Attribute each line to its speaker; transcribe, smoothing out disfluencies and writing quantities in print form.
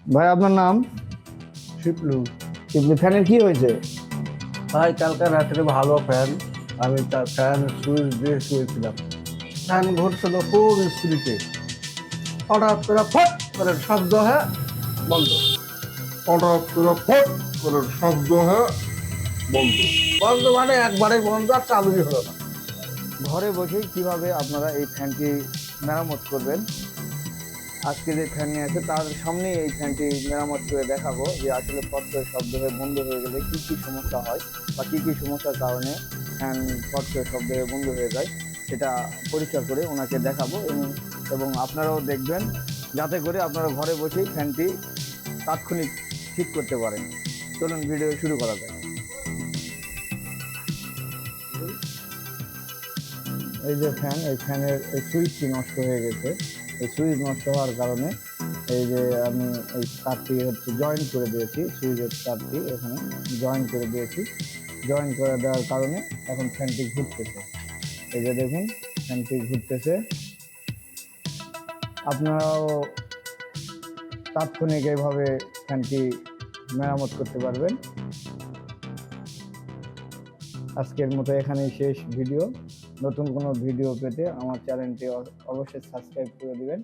Speaker 1: ভাই আপনার নাম?
Speaker 2: শিপলু।
Speaker 1: টিপলি, ফ্যানের কি হয়েছে?
Speaker 2: ভাই কালকে রাত্রে ভালো ফ্যান, আমি তার ফ্যান সুইচ দিয়ে শুয়েছিলাম। ফ্যান ঘুরছিল খুব স্পিডে, হঠাৎ করে ফট করে শব্দ হয়ে বন্ধ। হঠাৎ করে ফট করে শব্দ হয়ে বন্ধ। বন্ধ মানে একবারে বন্ধ, আর চালুই হলো না।
Speaker 1: ঘরে বসেই কিভাবে আপনারা এই ফ্যানটি মেরামত করবেন, আজকে যে ফ্যান নিয়ে আছে তার সামনেই এই ফ্যানটি মেরামত করে দেখাবো যে আসলে ফট করে শব্দ হয়ে বন্ধ হয়ে গেলে কি কি সমস্যা হয় বা কি কি সমস্যার কারণে ফ্যান ফট করে শব্দ হয়ে বন্ধ হয়ে যায়, সেটা পরীক্ষা করে ওনাকে দেখাবো এবং এবং আপনারাও দেখবেন, যাতে করে আপনারা ঘরে বসেই ফ্যানটি তাৎক্ষণিক ঠিক করতে পারেন। চলুন ভিডিও শুরু করা যায়। এই যে ফ্যান, এই ফ্যানের এই সুইচটি নষ্ট হয়ে গেছে। এই সুইচ নষ্ট হওয়ার কারণে এই যে আমি এই তারটি হচ্ছে জয়েন করে দিয়েছি, সুইচের তারটি এখানে জয়েন করে দিয়েছি। জয়েন করে দেওয়ার কারণে এখন ফ্যানটি ঘুরতেছে। এই যে দেখুন, ফ্যানটি ঘুরতেছে। আপনারাও তাৎক্ষণিক এইভাবে ফ্যানটি মেরামত করতে পারবেন। আজকের মতো এখানেই শেষ ভিডিও। নতুন কোনো ভিডিও পেতে আমার চ্যানেলটি অবশ্যই সাবস্ক্রাইব করে দিবেন।